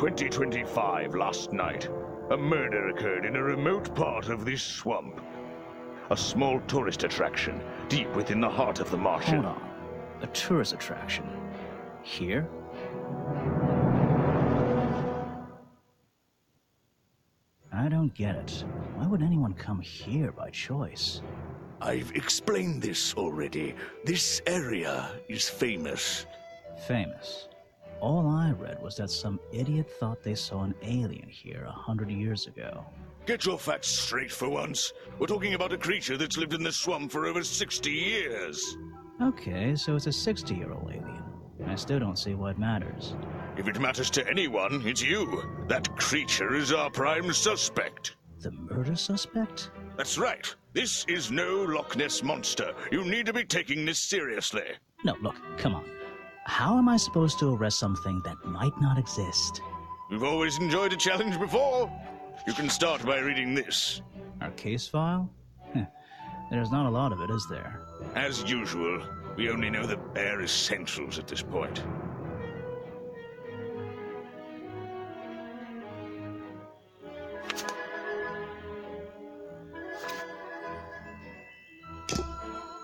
2025 last night, a murder occurred in a remote part of this swamp. A small tourist attraction, deep within the heart of the marsh. Hold on. A tourist attraction? Here? I don't get it. Why would anyone come here by choice? I've explained this already. This area is famous. Famous. All I read was that some idiot thought they saw an alien here 100 years ago. Get your facts straight for once. We're talking about a creature that's lived in the swamp for over 60 years. Okay, so it's a 60-year-old alien. I still don't see what matters. If it matters to anyone, it's you. That creature is our prime suspect. The murder suspect? That's right. This is no Loch Ness monster. You need to be taking this seriously. No, look, come on. How am I supposed to arrest something that might not exist? We've always enjoyed a challenge before. You can start by reading this. Our case file? There's not a lot of it, is there? As usual, we only know the bare essentials at this point.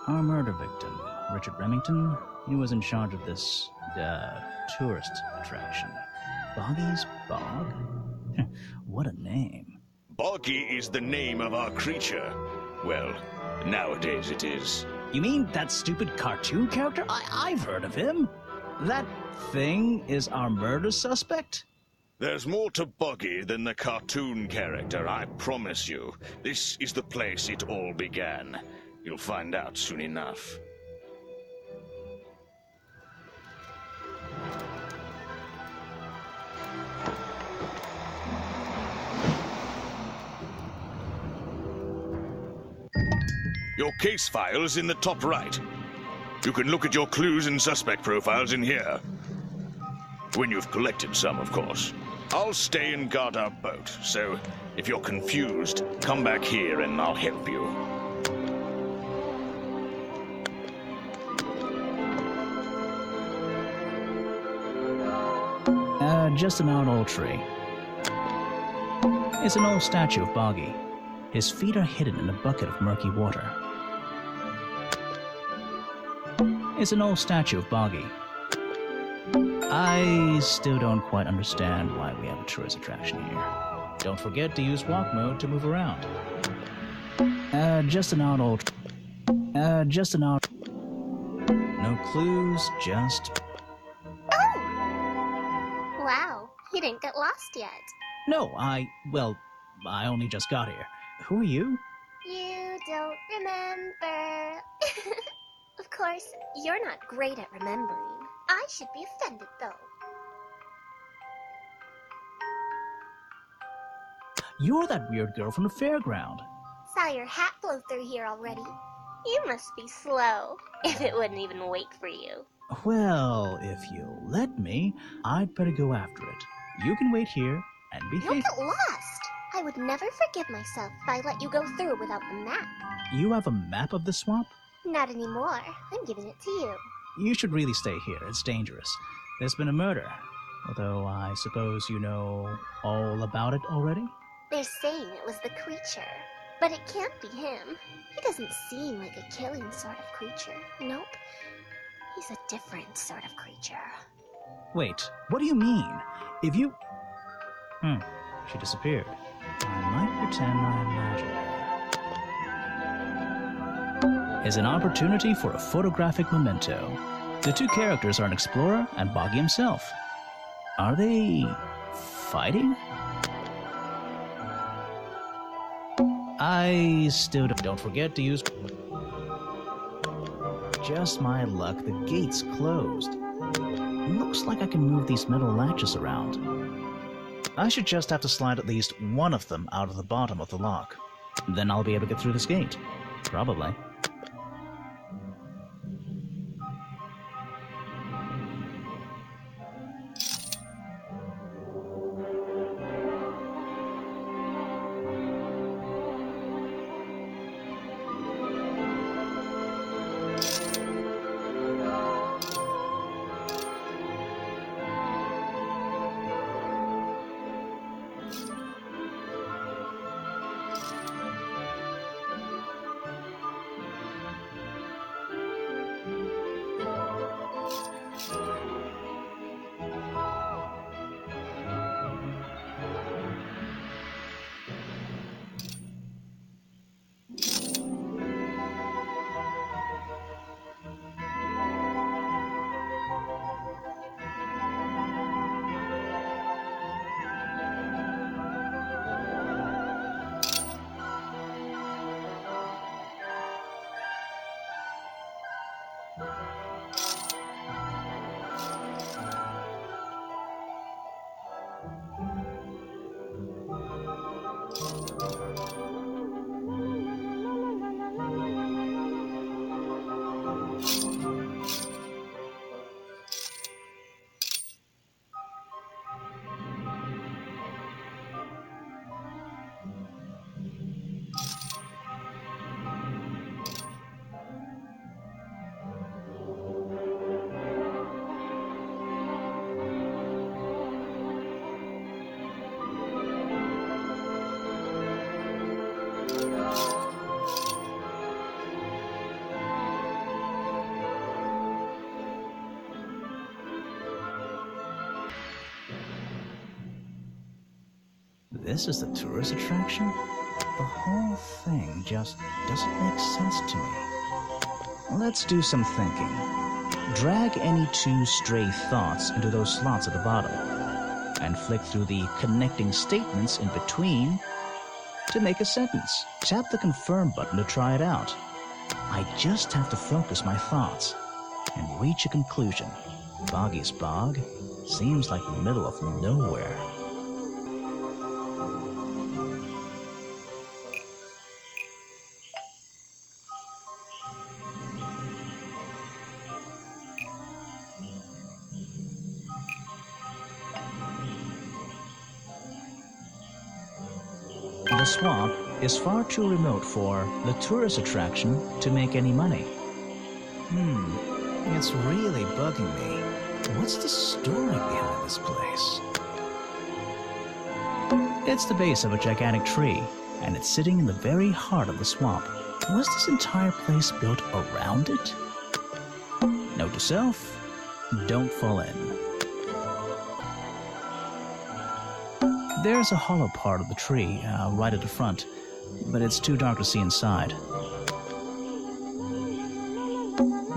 Our murder victim, Richard Remington, he was in charge of this, tourist attraction. Boggy's Bog? What a name. Boggy is the name of our creature. Well, nowadays it is. You mean that stupid cartoon character? I've heard of him. That thing is our murder suspect? There's more to Boggy than the cartoon character, I promise you. This is the place it all began. You'll find out soon enough. Your case file is in the top right. You can look at your clues and suspect profiles in here. When you've collected some, of course. I'll stay and guard our boat, so if you're confused, come back here and I'll help you. Just an old tree. It's an old statue of Boggy. His feet are hidden in a bucket of murky water. It's an old statue of Boggy. I still don't quite understand why we have a tourist attraction here. Don't forget to use walk mode to move around. Just an old... No clues, just... Wow, you didn't get lost yet. No, I only just got here. Who are you? You don't remember. Of course, you're not great at remembering. I should be offended, though. You're that weird girl from the fairground. Saw your hat blow through here already. You must be slow, if it wouldn't even wait for you. Well, if you'll let me, I'd better go after it. You can wait here and behave. You'll get lost. I would never forgive myself if I let you go through without the map. You have a map of the swamp? Not anymore. I'm giving it to you. You should really stay here. It's dangerous. There's been a murder. Although I suppose you know all about it already? They're saying it was the creature. But it can't be him. He doesn't seem like a killing sort of creature. Nope. He's a different sort of creature. Wait, what do you mean? If you... she disappeared. I might pretend I imagine her. Is an opportunity for a photographic memento. The two characters are an explorer and Boggy himself. Are they... fighting? I still don't forget to use... Just my luck, the gate's closed. Looks like I can move these metal latches around. I should just have to slide at least one of them out of the bottom of the lock. Then I'll be able to get through this gate. Probably. This is the tourist attraction? The whole thing just doesn't make sense to me. Let's do some thinking. Drag any two stray thoughts into those slots at the bottom, and flick through the connecting statements in between to make a sentence. Tap the confirm button to try it out. I just have to focus my thoughts and reach a conclusion. Boggy's Bog seems like the middle of nowhere. The swamp is far too remote for the tourist attraction to make any money. It's really bugging me. What's the story behind this place? It's the base of a gigantic tree, and it's sitting in the very heart of the swamp. Was this entire place built around it? Note to self, don't fall in. There's a hollow part of the tree, right at the front, but it's too dark to see inside.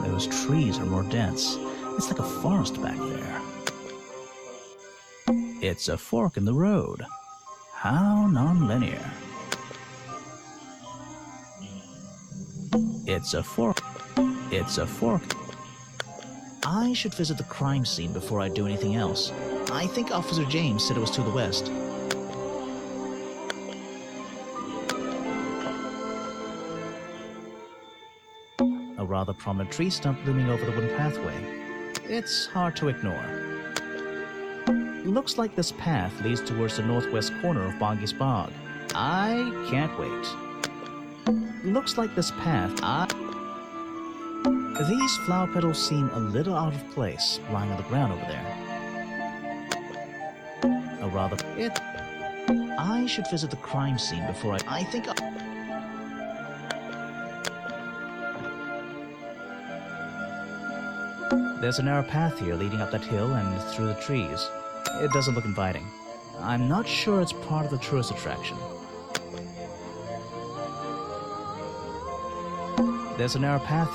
Those trees are more dense. It's like a forest back there. It's a fork in the road. How non-linear. It's a fork. It's a fork. I should visit the crime scene before I do anything else. I think Officer James said it was to the west. A rather prominent tree stump looming over the wooden pathway. It's hard to ignore. Looks like this path leads towards the northwest corner of Boggy's Bog. I can't wait. Looks like this path. These flower petals seem a little out of place, lying on the ground over there. I should visit the crime scene before I think. There's a narrow path here leading up that hill and through the trees. It doesn't look inviting. I'm not sure it's part of the tourist attraction. There's a narrow path.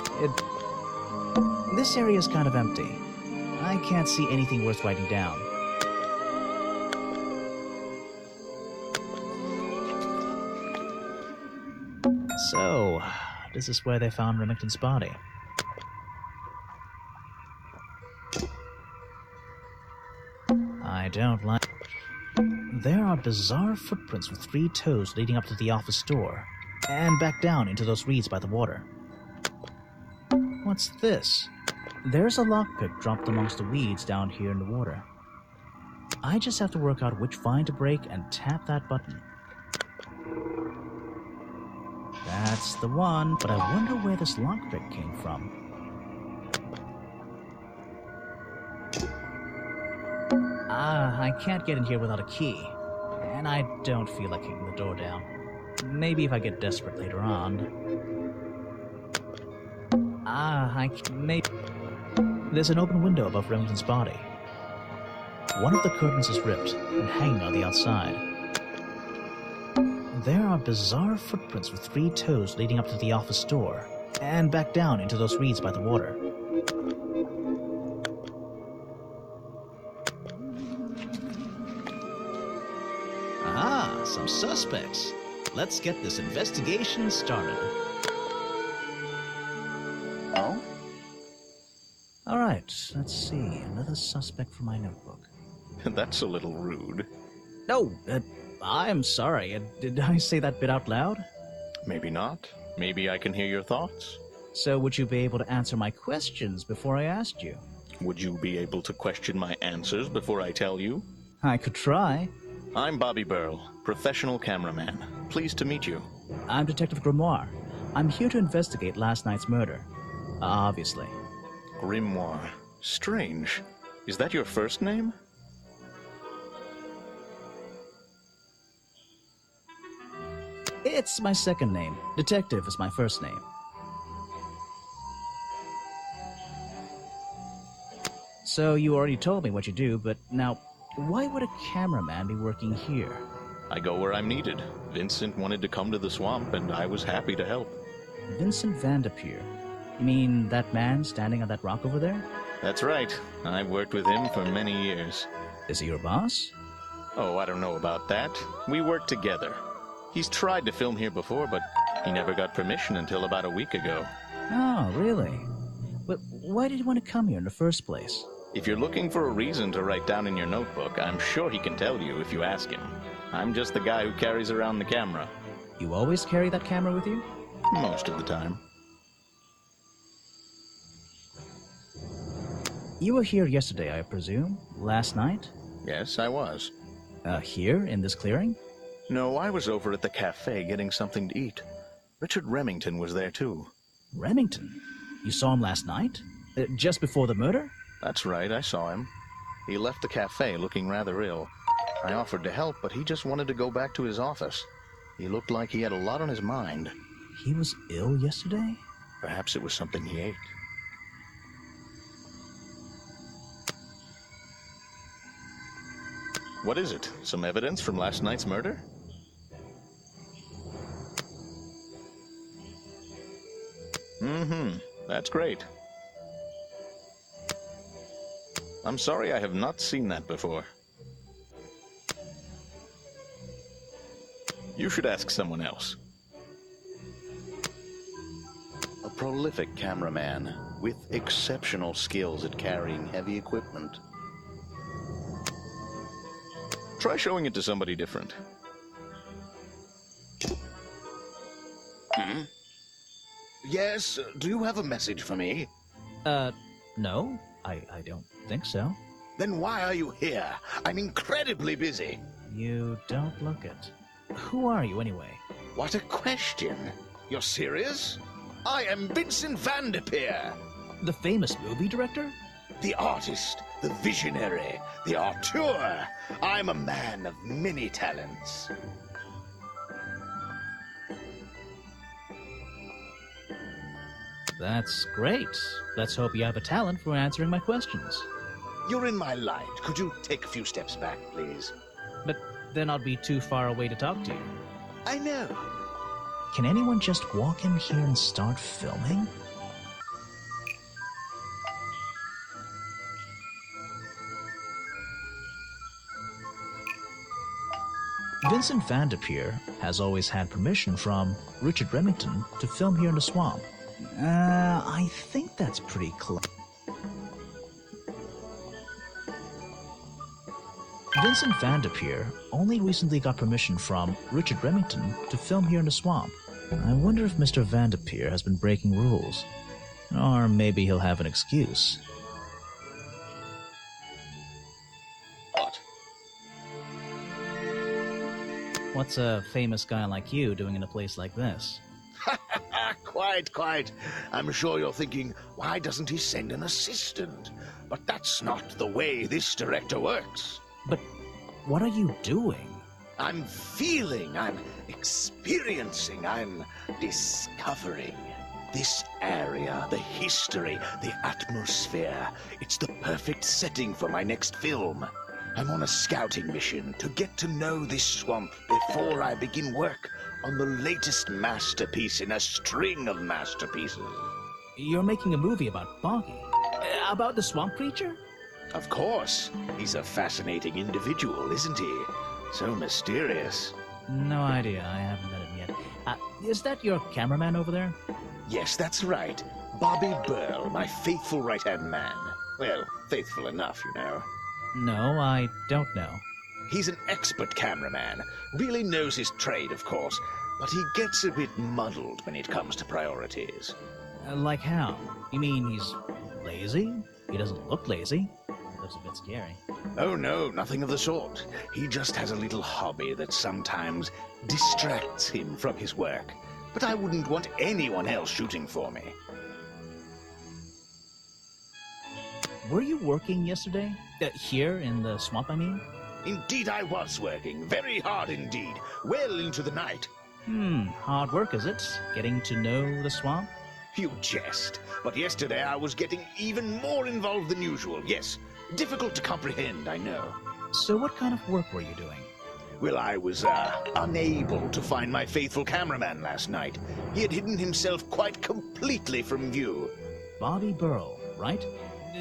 This area is kind of empty. I can't see anything worth writing down. So, this is where they found Remington's body. I don't like... There are bizarre footprints with 3 toes leading up to the office door, and back down into those reeds by the water. What's this? There's a lockpick dropped amongst the weeds down here in the water. I just have to work out which vine to break and tap that button. That's the one, but I wonder where this lockpick came from. I can't get in here without a key, and I don't feel like kicking the door down. Maybe if I get desperate later on. There's an open window above Remington's body. One of the curtains is ripped and hanging on the outside. There are bizarre footprints with 3 toes leading up to the office door, and back down into those reeds by the water. Some suspects. Let's get this investigation started. Oh? Alright, let's see. Another suspect for my notebook. That's a little rude. No, I'm sorry. Did I say that bit out loud? Maybe not. Maybe I can hear your thoughts. So would you be able to answer my questions before I asked you? Would you be able to question my answers before I tell you? I could try. I'm Bobby Burl, professional cameraman. Pleased to meet you. I'm Detective Grimoire. I'm here to investigate last night's murder. Obviously. Grimoire. Strange. Is that your first name? It's my second name. Detective is my first name. So you already told me what you do, but now, why would a cameraman be working here? I go where I'm needed. Vincent wanted to come to the swamp, and I was happy to help. Vincent Vanderpeer. You mean that man standing on that rock over there? That's right. I've worked with him for many years. Is he your boss? Oh, I don't know about that. We work together. He's tried to film here before, but he never got permission until about a week ago. Oh, really? But why did he want to come here in the first place? If you're looking for a reason to write down in your notebook, I'm sure he can tell you if you ask him. I'm just the guy who carries around the camera. You always carry that camera with you? Most of the time. You were here yesterday, I presume? Last night? Yes, I was. Here, in this clearing? No, I was over at the cafe getting something to eat. Richard Remington was there too. Remington? You saw him last night? Just before the murder? That's right, I saw him. He left the cafe looking rather ill. I offered to help, but he just wanted to go back to his office. He looked like he had a lot on his mind. He was ill yesterday? Perhaps it was something he ate. What is it? Some evidence from last night's murder? That's great. I'm sorry I have not seen that before. You should ask someone else. A prolific cameraman with exceptional skills at carrying heavy equipment. Try showing it to somebody different. Yes, do you have a message for me? No. I don't think so. Then why are you here? I'm incredibly busy. You don't look it. Who are you, anyway? What a question. You're serious? I am Vincent Vanderpeer. The famous movie director? The artist, the visionary, the auteur. I'm a man of many talents. That's great. Let's hope you have a talent for answering my questions. You're in my light. Could you take a few steps back, please? But then I'll be too far away to talk to you. I know. Can anyone just walk in here and start filming? Vincent Vanderpeer has always had permission from Richard Remington to film here in the swamp. I think that's pretty close. Vincent Vanderpeer only recently got permission from Richard Remington to film here in the swamp. I wonder if Mr. Vanderpeer has been breaking rules. Or maybe he'll have an excuse. What? What's a famous guy like you doing in a place like this? Quite. I'm sure you're thinking, why doesn't he send an assistant? But that's not the way this director works. But what are you doing? I'm feeling, I'm experiencing, I'm discovering. This area, the history, the atmosphere, it's the perfect setting for my next film. I'm on a scouting mission to get to know this swamp before I begin work on the latest masterpiece in a string of masterpieces. You're making a movie about Boggy? About the swamp creature? Of course. He's a fascinating individual, isn't he? So mysterious. No idea. I haven't met him yet. Is that your cameraman over there? Yes, that's right. Bobby Burl, my faithful right-hand man. Well, faithful enough, you know. No, I don't know. He's an expert cameraman. Really knows his trade, of course. But he gets a bit muddled when it comes to priorities. Like how? You mean he's lazy? He doesn't look lazy. Looks a bit scary. Oh no, nothing of the sort. He just has a little hobby that sometimes distracts him from his work. But I wouldn't want anyone else shooting for me. Were you working yesterday? Here in the swamp, I mean? Indeed I was working, very hard indeed, well into the night. Hard work, is it? Getting to know the swamp? You jest. But yesterday I was getting even more involved than usual. Yes, difficult to comprehend, I know. So what kind of work were you doing? Well, I was, unable to find my faithful cameraman last night. He had hidden himself quite completely from view. Bobby Burrow, right?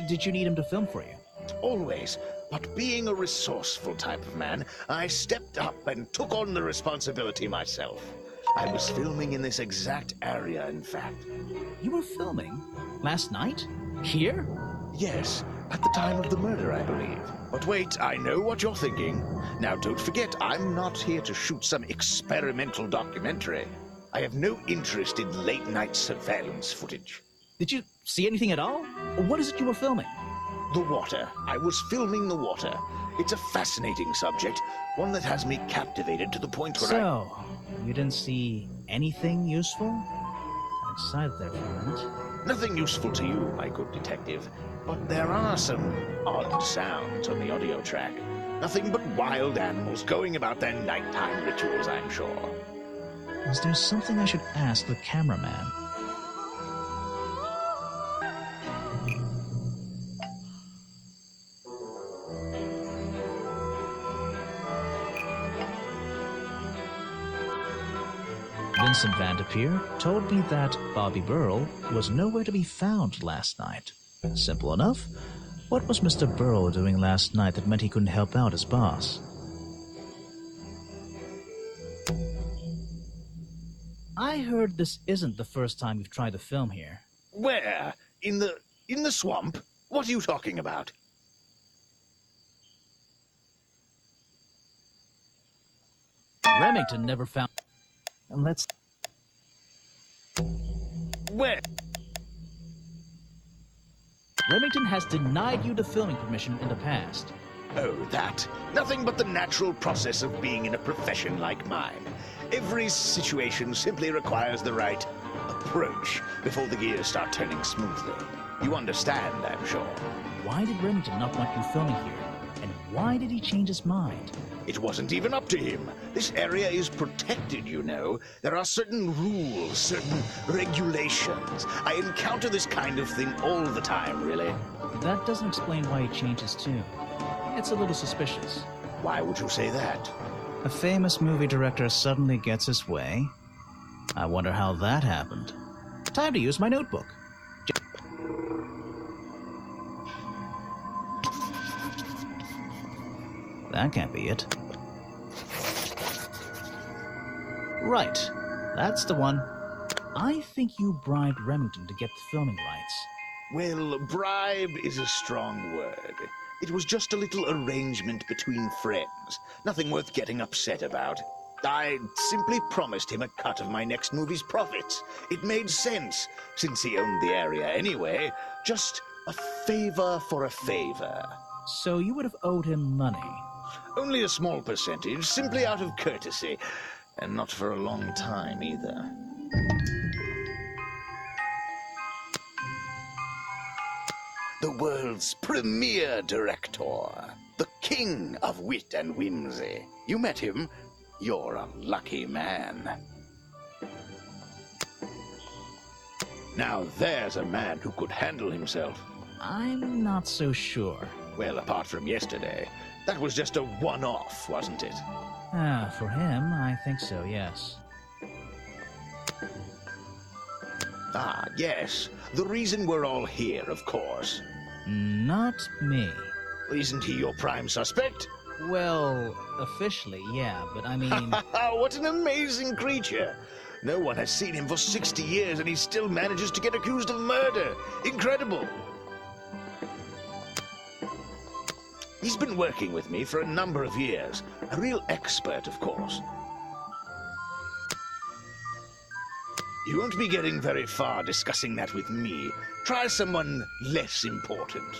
Did you need him to film for you? Always. But being a resourceful type of man, I stepped up and took on the responsibility myself. I was filming in this exact area, in fact. You were filming? Last night? Here? Yes, at the time of the murder, I believe. But wait, I know what you're thinking. Now, don't forget, I'm not here to shoot some experimental documentary. I have no interest in late-night surveillance footage. Did you see anything at all? What is it you were filming? The water. I was filming the water. It's a fascinating subject, one that has me captivated to the point where So, you didn't see anything useful? I'm excited there for a minute. Nothing useful to you, my good detective. But there are some odd sounds on the audio track. Nothing but wild animals going about their nighttime rituals, I'm sure. Is there something I should ask the cameraman? Vincent Vanderpeer told me that Bobby Burrow was nowhere to be found last night. Simple enough. What was Mr. Burrow doing last night that meant he couldn't help out his boss? I heard this isn't the first time you've tried to film here. Where? In the swamp? What are you talking about? Remington never found... And let's... Where? Remington has denied you the filming permission in the past. Oh, that. Nothing but the natural process of being in a profession like mine. Every situation simply requires the right approach before the gears start turning smoothly. You understand, I'm sure. Why did Remington not want you filming here? And why did he change his mind? It wasn't even up to him. This area is protected, you know. There are certain rules, certain regulations. I encounter this kind of thing all the time, really. That doesn't explain why he changed his tune. It's a little suspicious. Why would you say that? A famous movie director suddenly gets his way. I wonder how that happened. Time to use my notebook. That can't be it. Right. That's the one. I think you bribed Remington to get the filming rights. Well, bribe is a strong word. It was just a little arrangement between friends. Nothing worth getting upset about. I simply promised him a cut of my next movie's profits. It made sense, since he owned the area anyway. Just a favor for a favor. So you would have owed him money. Only a small percentage, simply out of courtesy. And not for a long time, either. The world's premier director. The king of wit and whimsy. You met him? You're a lucky man. Now there's a man who could handle himself. I'm not so sure. Well, apart from yesterday. That was just a one-off, wasn't it? For him, I think so, yes. Ah, yes. The reason we're all here, of course. Not me. Isn't he your prime suspect? Well, officially, yeah, but I mean... What an amazing creature! No one has seen him for 60 years and he still manages to get accused of murder. Incredible! He's been working with me for a number of years. A real expert, of course. You won't be getting very far discussing that with me. Try someone less important.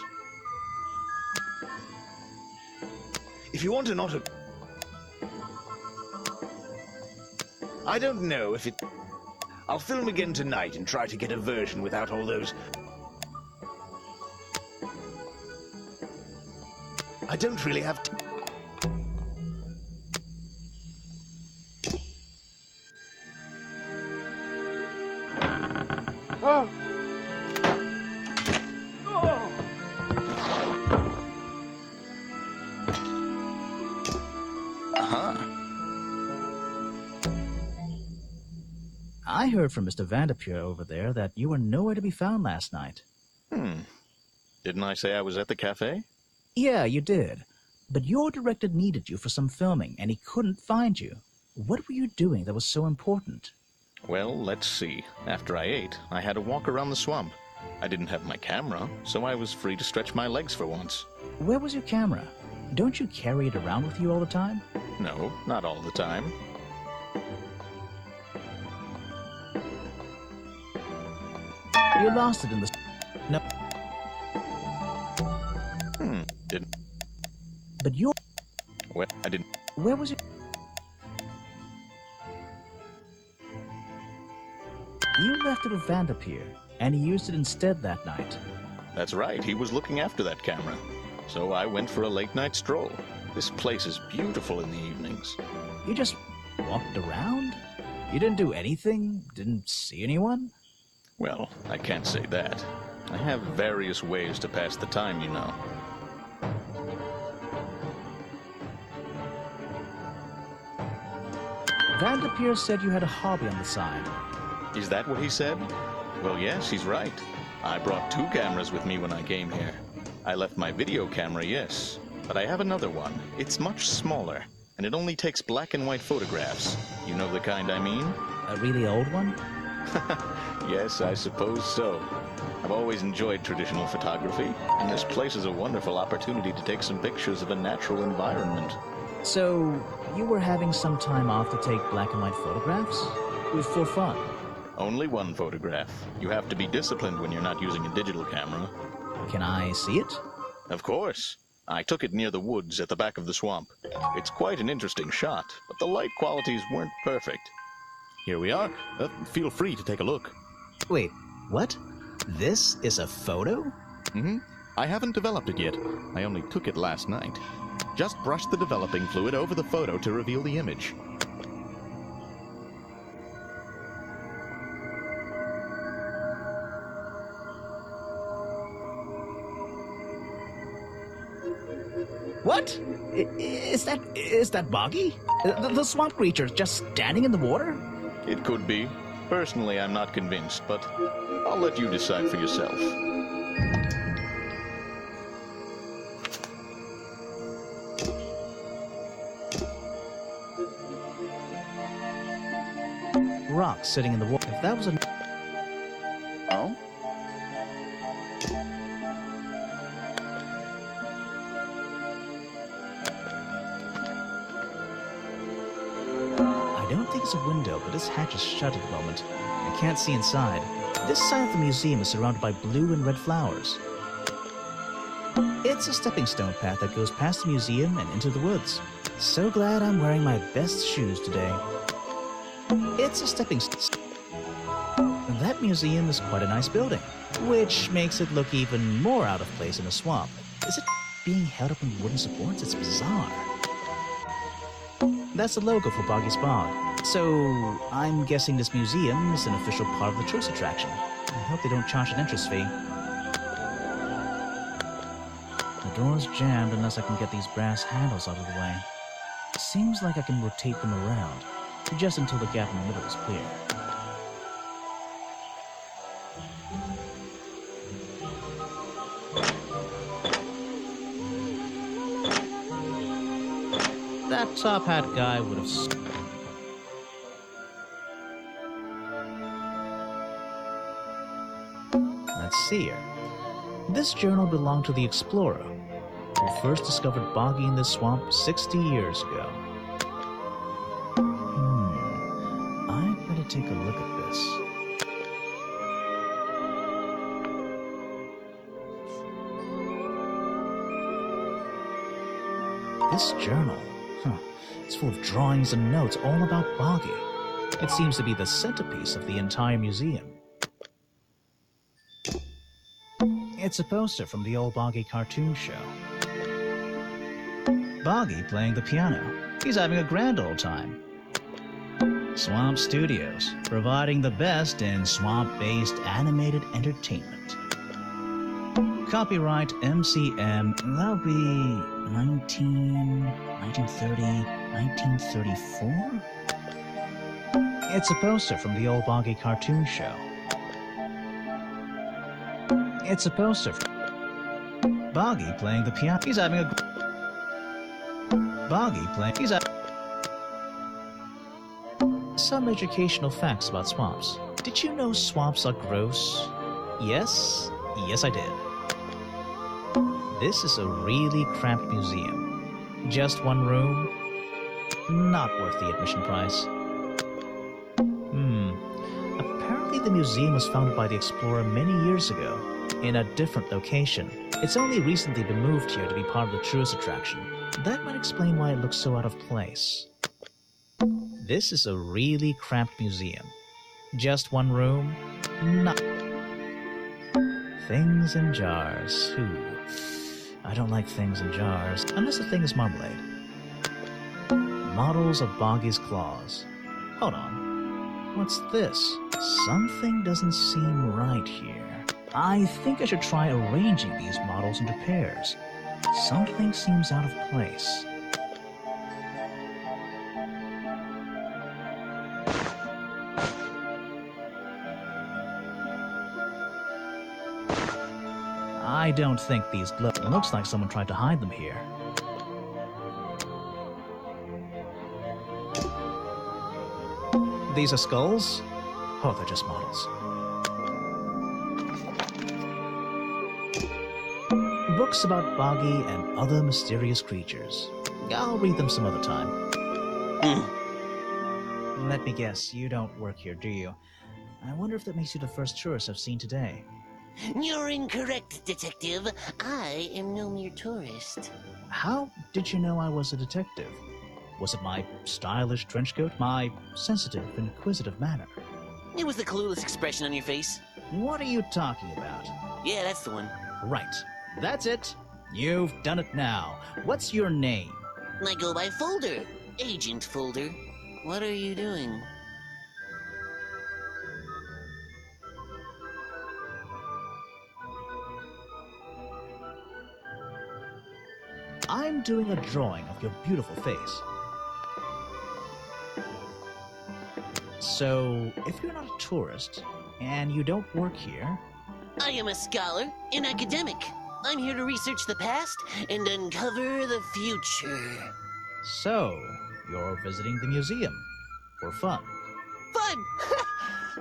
If you want an auto... I don't know if it... I'll film again tonight and try to get a version without all those... I don't really have Uh-huh. I heard from Mr. Vanderpure over there that you were nowhere to be found last night. Didn't I say I was at the cafe? Yeah, you did. But your director needed you for some filming, and he couldn't find you. What were you doing that was so important? Well, let's see. After I ate, I had a walk around the swamp. I didn't have my camera, so I was free to stretch my legs for once. Where was your camera? Don't you carry it around with you all the time? No, not all the time. You lost it in the... No. Didn't... But your... Well, I didn't... Where was your... You left it with Vanderpeer, and he used it instead that night. That's right, he was looking after that camera. So I went for a late-night stroll. This place is beautiful in the evenings. You just walked around? You didn't do anything? Didn't see anyone? Well, I can't say that. I have various ways to pass the time, you know. Vanderpeer said you had a hobby on the side. Is that what he said? Well, yes, he's right. I brought 2 cameras with me when I came here. I left my video camera, yes, but I have another one. It's much smaller, and it only takes black and white photographs. You know the kind I mean? A really old one? Yes, I suppose so. I've always enjoyed traditional photography, and this place is a wonderful opportunity to take some pictures of a natural environment. So, you were having some time off to take black and white photographs? For fun? Only one photograph. You have to be disciplined when you're not using a digital camera. Can I see it? Of course. I took it near the woods at the back of the swamp. It's quite an interesting shot, but the light qualities weren't perfect. Here we are. Feel free to take a look. Wait, what? This is a photo? I haven't developed it yet. I only took it last night. Just brush the developing fluid over the photo to reveal the image. What? Is that Boggy? The swamp creature just standing in the water? It could be. Personally, I'm not convinced, but I'll let you decide for yourself. Rock sitting in the water. If that was a... Oh? I don't think it's a window, but this hatch is shut at the moment. I can't see inside. This side of the museum is surrounded by blue and red flowers. It's a stepping stone path that goes past the museum and into the woods. So glad I'm wearing my best shoes today. It's a stepping stone. That museum is quite a nice building, which makes it look even more out of place in a swamp. Is it being held up on wooden supports? It's bizarre. That's the logo for Boggy's Bog. So, I'm guessing this museum is an official part of the tourist attraction. I hope they don't charge an entrance fee. The door's jammed unless I can get these brass handles out of the way. Seems like I can rotate them around, just until the gap in the middle is clear. That top hat guy would have... Let's see here. This journal belonged to the explorer, who first discovered Boggy in this swamp 60 years ago. I better take a look at this. This journal, it's full of drawings and notes all about Boggy. It seems to be the centerpiece of the entire museum. It's a poster from the old Boggy cartoon show. Boggy playing the piano. He's having a grand old time. Swamp Studios, providing the best in swamp-based animated entertainment. Copyright MCM, that'll be 1930, 1934? It's a poster from the old Boggy cartoon show. It's a poster from Boggy playing the piano. He's having a... Boggy playing... He's having... Some educational facts about swamps. Did you know swamps are gross? Yes? Yes, I did. This is a really cramped museum. Just one room. Not worth the admission price. Apparently the museum was founded by the explorer many years ago, in a different location. It's only recently been moved here to be part of the tourist attraction. That might explain why it looks so out of place. This is a really cramped museum. Just one room. Not... Things in jars. Ooh. I don't like things in jars, unless the thing is marmalade. Models of Boggy's claws. Hold on. What's this? Something doesn't seem right here. I think I should try arranging these models into pairs. Something seems out of place. I don't think these glow. It looks like someone tried to hide them here. These are skulls? Oh, they're just models. Books about Boggy and other mysterious creatures. I'll read them some other time. Let me guess, you don't work here, do you? I wonder if that makes you the first tourist I've seen today. You're incorrect, Detective. I am no mere tourist. How did you know I was a detective? Was it my stylish trench coat? My sensitive, inquisitive manner? It was the clueless expression on your face. What are you talking about? Yeah, that's the one. Right. That's it. You've done it now. What's your name? I go by Folder. Agent Folder. What are you doing? I'm doing a drawing of your beautiful face. So, if you're not a tourist, and you don't work here... I am a scholar, an academic. I'm here to research the past and uncover the future. So, you're visiting the museum. For fun. Fun!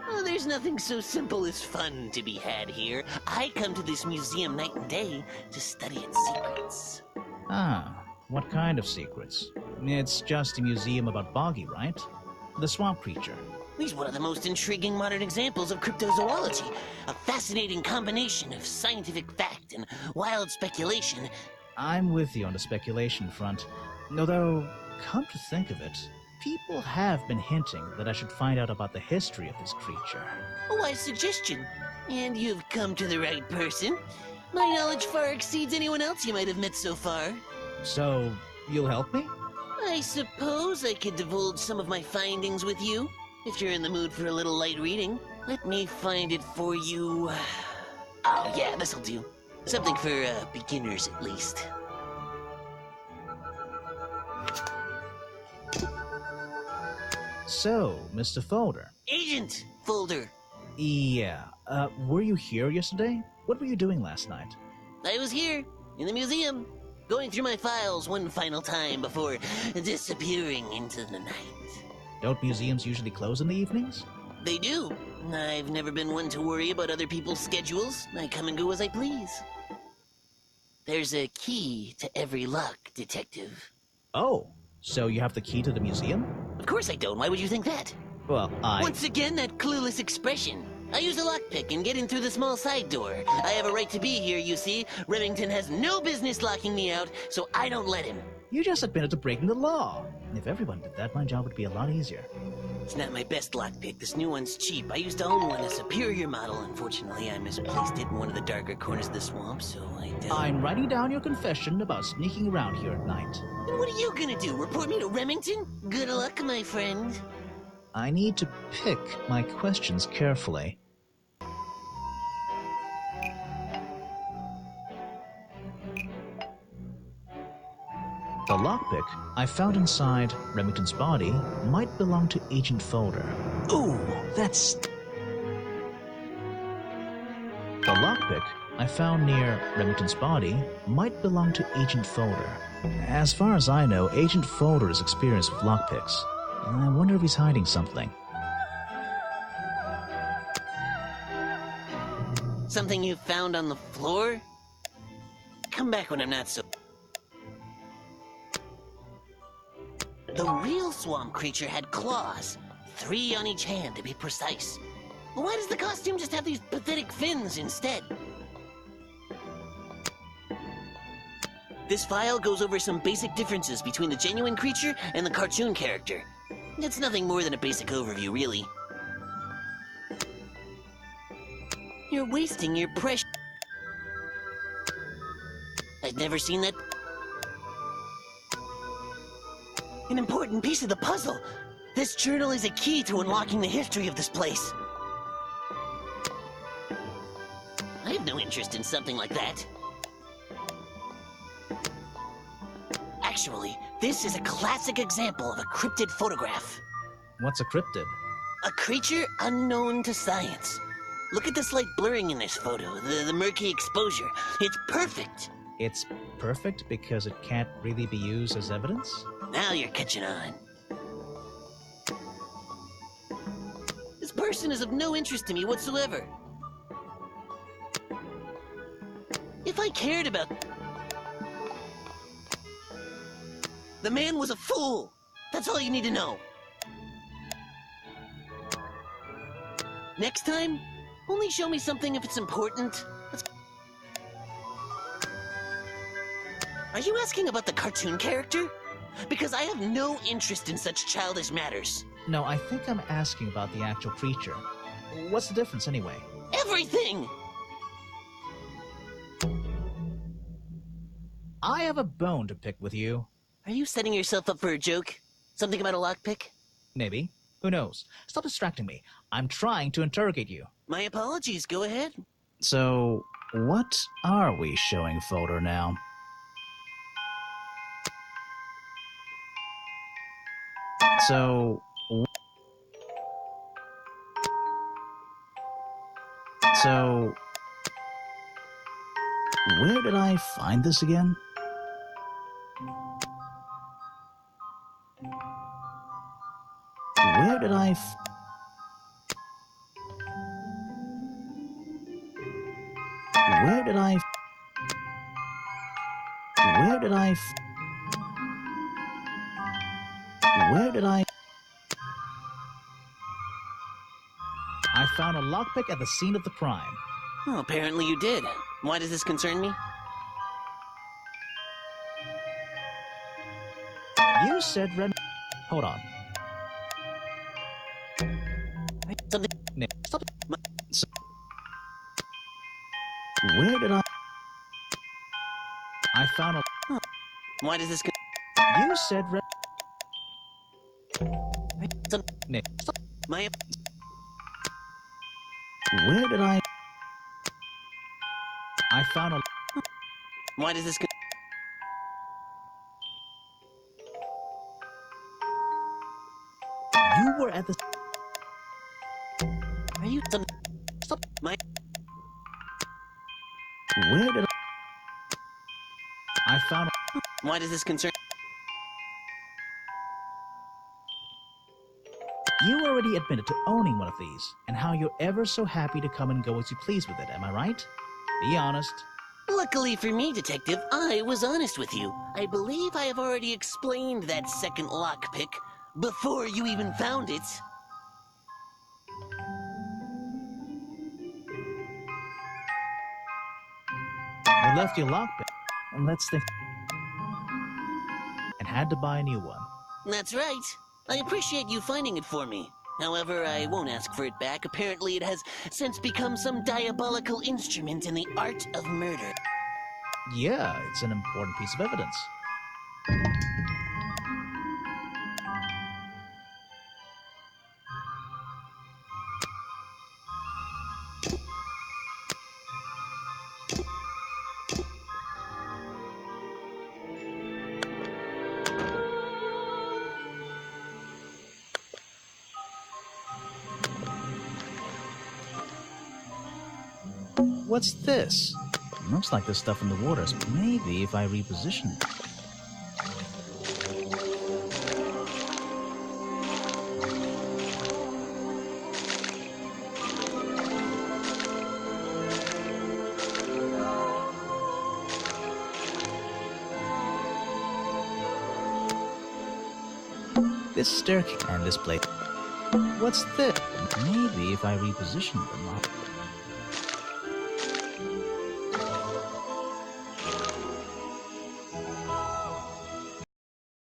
Oh, there's nothing so simple as fun to be had here. I come to this museum night and day to study its secrets. Ah, what kind of secrets? It's just a museum about Boggy, right? The swamp creature. He's one of the most intriguing modern examples of cryptozoology. A fascinating combination of scientific fact and wild speculation. I'm with you on the speculation front. Although, come to think of it, people have been hinting that I should find out about the history of this creature. A wise suggestion. And you've come to the right person. My knowledge far exceeds anyone else you might have met so far. So, you'll help me? I suppose I could divulge some of my findings with you, if you're in the mood for a little light reading. Let me find it for you. Oh yeah, this'll do. Something for beginners at least. So, Mr. Folder. Agent Folder. Yeah, were you here yesterday? What were you doing last night? I was here, in the museum, going through my files one final time before disappearing into the night. Don't museums usually close in the evenings? They do. I've never been one to worry about other people's schedules. I come and go as I please. There's a key to every lock, Detective. Oh, so you have the key to the museum? Of course I don't. Why would you think that? Well, Once again, that clueless expression. I use a lockpick and get in through the small side door. I have a right to be here, you see. Remington has no business locking me out, so I don't let him. You just admitted to breaking the law. If everyone did that, my job would be a lot easier. It's not my best lockpick. This new one's cheap. I used to own one, a superior model. Unfortunately, I misplaced it in one of the darker corners of the swamp, so I don't... I'm writing down your confession about sneaking around here at night. And what are you gonna do? Report me to Remington? Good luck, my friend. I need to pick my questions carefully. The lockpick I found inside Remington's body might belong to Agent Folder. Ooh, that's... The lockpick I found near Remington's body might belong to Agent Folder. As far as I know, Agent Folder is experienced with lockpicks. I wonder if he's hiding something. Something you found on the floor? Come back when I'm not so... The real swamp creature had claws, 3 on each hand to be precise. Why does the costume just have these pathetic fins instead? This file goes over some basic differences between the genuine creature and the cartoon character. It's nothing more than a basic overview, really. You're wasting your precious... I've never seen that... An important piece of the puzzle. This journal is a key to unlocking the history of this place. I have no interest in something like that. Actually, this is a classic example of a cryptid photograph. What's a cryptid? A creature unknown to science. Look at the slight blurring in this photo, the murky exposure. It's perfect. It's perfect because it can't really be used as evidence? Now you're catching on. This person is of no interest to me whatsoever. If I cared about... The man was a fool. That's all you need to know. Next time, only show me something if it's important. Are you asking about the cartoon character? Because I have no interest in such childish matters. No, I think I'm asking about the actual creature. What's the difference anyway? Everything! I have a bone to pick with you. Are you setting yourself up for a joke? Something about a lockpick? Maybe. Who knows? Stop distracting me. I'm trying to interrogate you. My apologies, go ahead. So, what are we showing Folder now? So, where did I find this again? Where did I Where did I I found a lockpick at the scene of the crime. Oh, apparently you did. Why does this concern me? You said Hold on. Something... Nick, stop. Where did I found a... Why does this... You said Nick, stop. My... Where did I found a... Why does this... You were at the... Are you... Stop. My... Where did I found a... Why does this concern... You already admitted to owning one of these, and how you're ever so happy to come and go as you please with it, am I right? Be honest. Luckily for me, Detective, I was honest with you. I believe I have already explained that second lockpick before you even found it. You left your lockpick, and let's think... and had to buy a new one. That's right. I appreciate you finding it for me. However, I won't ask for it back. Apparently, it has since become some diabolical instrument in the art of murder. Yeah, it's an important piece of evidence. What's this? Looks like there's stuff in the waters. Maybe if I reposition it. This staircase and this plate. What's this? Maybe if I reposition them.